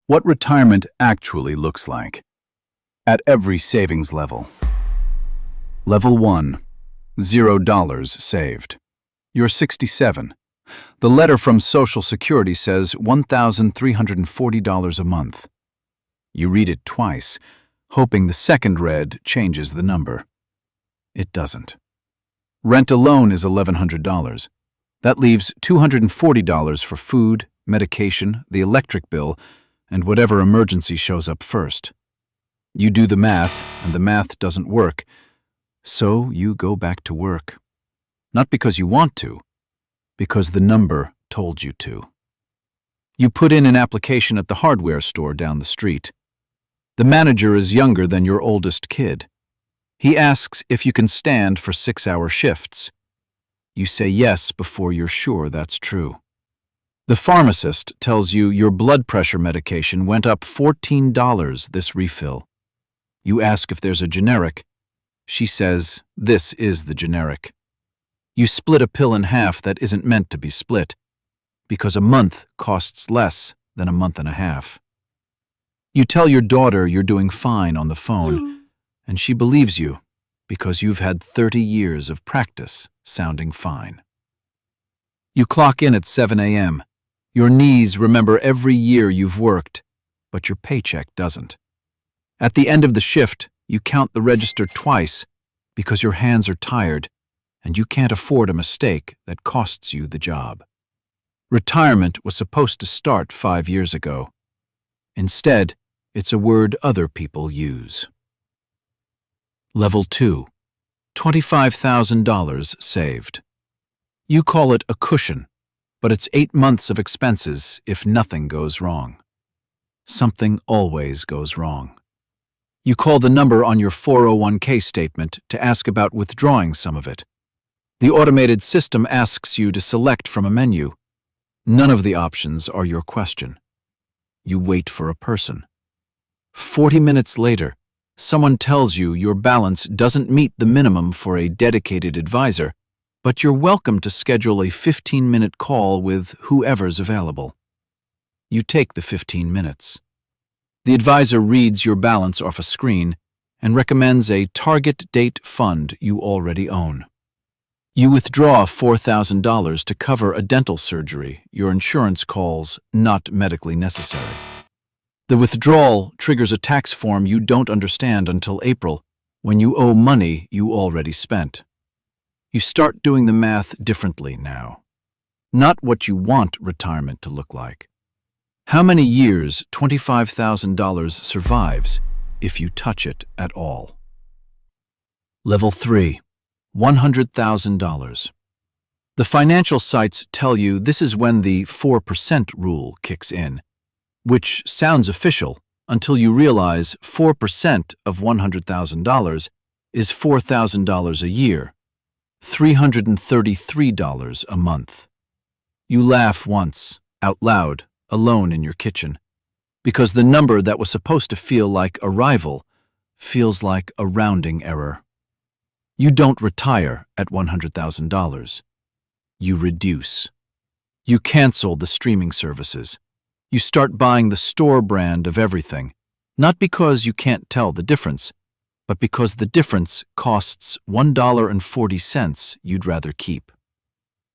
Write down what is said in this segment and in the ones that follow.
What retirement actually looks like. At every savings level. Level 1. $0 saved. You're 67. The letter from Social Security says $1,340 a month. You read it twice, hoping the second read changes the number. It doesn't. Rent alone is $1,100. That leaves $240 for food, medication, the electric bill, and whatever emergency shows up first. You do the math, and the math doesn't work, so you go back to work. Not because you want to, because the number told you to. You put in an application at the hardware store down the street. The manager is younger than your oldest kid. He asks if you can stand for 6-hour shifts. You say yes before you're sure that's true. The pharmacist tells you your blood pressure medication went up $14 this refill. You ask if there's a generic. She says, this is the generic. You split a pill in half that isn't meant to be split, because a month costs less than a month and a half. You tell your daughter you're doing fine on the phone, and she believes you because you've had 30 years of practice sounding fine. You clock in at 7 a.m. Your knees remember every year you've worked, but your paycheck doesn't. At the end of the shift, you count the register twice because your hands are tired and you can't afford a mistake that costs you the job. Retirement was supposed to start 5 years ago. Instead, it's a word other people use. Level 2. $25,000 saved. You call it a cushion, but it's 8 months of expenses if nothing goes wrong. Something always goes wrong. You call the number on your 401k statement to ask about withdrawing some of it. The automated system asks you to select from a menu. None of the options are your question. You wait for a person. 40 minutes later, someone tells you your balance doesn't meet the minimum for a dedicated advisor, but you're welcome to schedule a 15-minute call with whoever's available. You take the 15 minutes. The advisor reads your balance off a screen and recommends a target date fund you already own. You withdraw $4,000 to cover a dental surgery your insurance calls not medically necessary. The withdrawal triggers a tax form you don't understand until April, when you owe money you already spent. You start doing the math differently now. Not what you want retirement to look like. How many years $25,000 survives if you touch it at all? Level 3. $100,000. The financial sites tell you this is when the 4% rule kicks in, which sounds official until you realize 4% of $100,000 is $4,000 a year, $333 a month. You laugh once, out loud, alone in your kitchen, because the number that was supposed to feel like arrival feels like a rounding error. You don't retire at $100,000. You reduce. You cancel the streaming services. You start buying the store brand of everything, not because you can't tell the difference, but because the difference costs $1.40 you'd rather keep.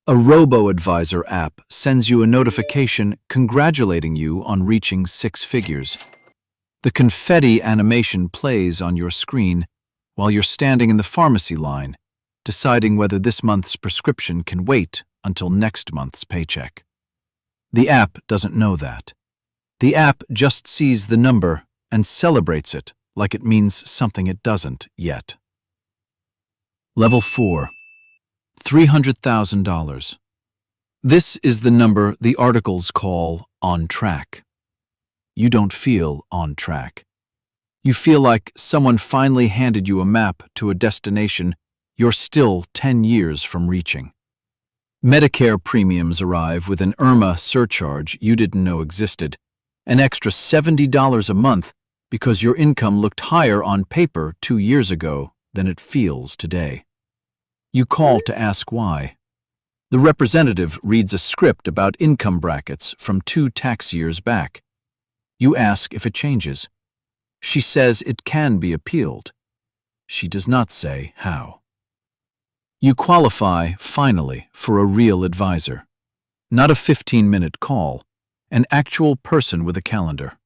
A robo-advisor app sends you a notification congratulating you on reaching 6 figures. The confetti animation plays on your screen while you're standing in the pharmacy line, deciding whether this month's prescription can wait until next month's paycheck. The app doesn't know that. The app just sees the number and celebrates it like it means something it doesn't yet. Level 4. $300,000. This is the number the articles call on track. You don't feel on track. You feel like someone finally handed you a map to a destination you're still 10 years from reaching. Medicare premiums arrive with an IRMA surcharge you didn't know existed, an extra $70 a month because your income looked higher on paper 2 years ago than it feels today. You call to ask why. The representative reads a script about income brackets from 2 tax years back. You ask if it changes. She says it can be appealed. She does not say how. You qualify, finally, for a real advisor. Not a 15-minute call, an actual person with a calendar.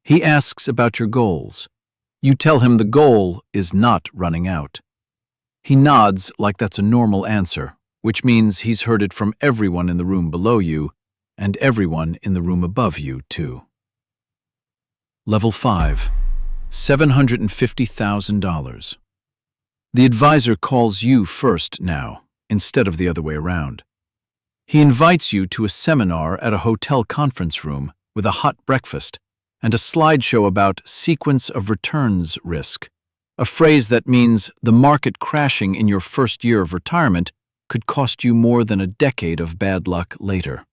He asks about your goals. You tell him the goal is not running out. He nods like that's a normal answer, which means he's heard it from everyone in the room below you and everyone in the room above you, too. Level 5, $750,000. The advisor calls you first now, instead of the other way around. He invites you to a seminar at a hotel conference room with a hot breakfast and a slideshow about sequence of returns risk, a phrase that means the market crashing in your first year of retirement could cost you more than a decade of bad luck later.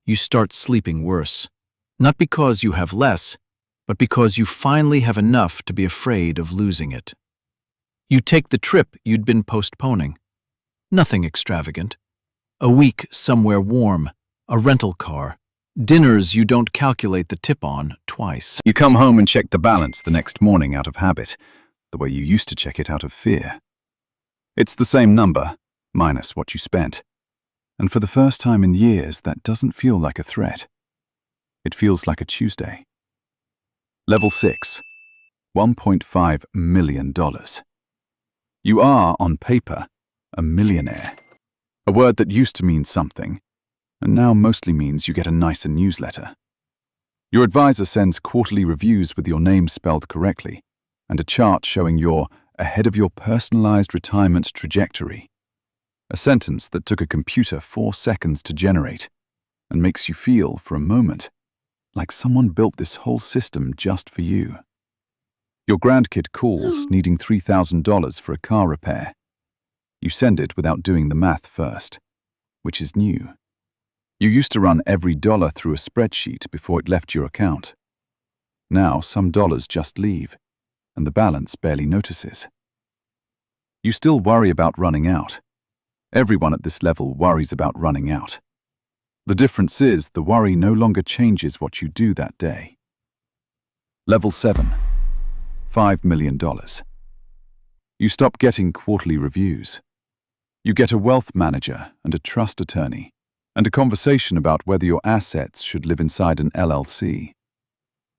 You start sleeping worse, not because you have less, but because you finally have enough to be afraid of losing it. You take the trip you'd been postponing. Nothing extravagant. A week somewhere warm, a rental car, dinners you don't calculate the tip on twice. You come home and check the balance the next morning out of habit, the way you used to check it out of fear. It's the same number, minus what you spent. And for the first time in years, that doesn't feel like a threat. It feels like a Tuesday. Level 6, $1.5 million. You are, on paper, a millionaire. A word that used to mean something, and now mostly means you get a nicer newsletter. Your advisor sends quarterly reviews with your name spelled correctly, and a chart showing you're ahead of your personalized retirement trajectory. A sentence that took a computer 4 seconds to generate, and makes you feel, for a moment, like someone built this whole system just for you. Your grandkid calls needing $3,000 for a car repair. You send it without doing the math first, which is new. You used to run every dollar through a spreadsheet before it left your account. Now some dollars just leave, and the balance barely notices. You still worry about running out. Everyone at this level worries about running out. The difference is the worry no longer changes what you do that day. Level 7, $5 million. You stop getting quarterly reviews. You get a wealth manager and a trust attorney, and a conversation about whether your assets should live inside an LLC.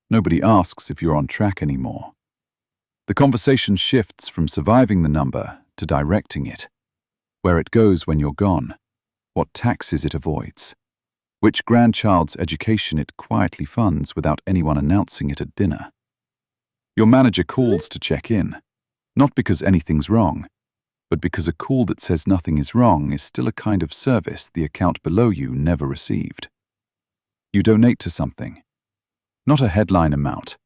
Nobody asks if you're on track anymore. The conversation shifts from surviving the number to directing it, where it goes when you're gone, what taxes it avoids, which grandchild's education it quietly funds without anyone announcing it at dinner. Your manager calls to check in, not because anything's wrong, but because a call that says nothing is wrong is still a kind of service the account below you never received. You donate to something. Not a headline amount,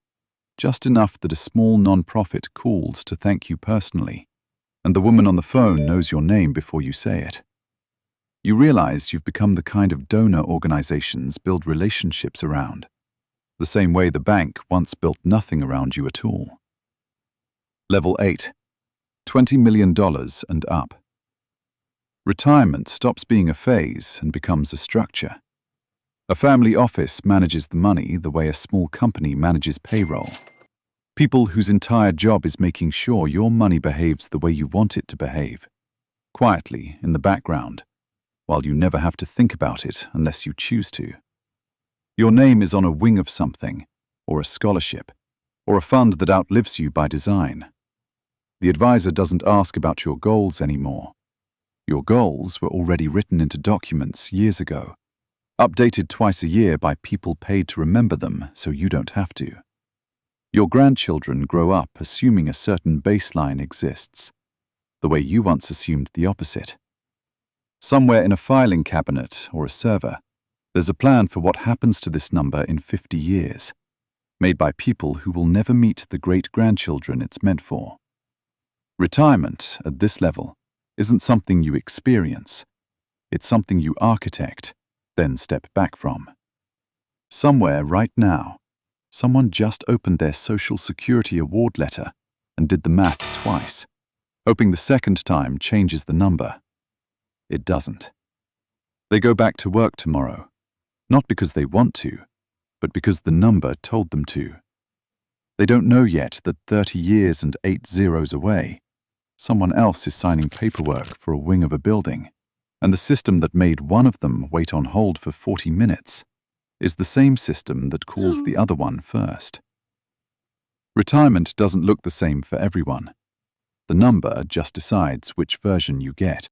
just enough that a small non-profit calls to thank you personally, and the woman on the phone knows your name before you say it. You realize you've become the kind of donor organizations build relationships around, the same way the bank once built nothing around you at all. Level 8, $20 million and up. Retirement stops being a phase and becomes a structure. A family office manages the money the way a small company manages payroll. People whose entire job is making sure your money behaves the way you want it to behave, quietly in the background, while you never have to think about it unless you choose to. Your name is on a wing of something, or a scholarship, or a fund that outlives you by design. The advisor doesn't ask about your goals anymore. Your goals were already written into documents years ago, updated twice a year by people paid to remember them so you don't have to. Your grandchildren grow up assuming a certain baseline exists, the way you once assumed the opposite. Somewhere in a filing cabinet or a server, there's a plan for what happens to this number in 50 years, made by people who will never meet the great-grandchildren it's meant for. Retirement, at this level, isn't something you experience. It's something you architect, then step back from. Somewhere right now, someone just opened their Social Security award letter and did the math twice, hoping the second time changes the number. It doesn't. They go back to work tomorrow, not because they want to, but but because the number told them to. They don't know yet that 30 years and 8 zeros away, someone else is signing paperwork for a wing of a building, and the system that made one of them wait on hold for 40 minutes is the same system that calls the other one first. Retirement doesn't look the same for everyone. The number just decides which version you get.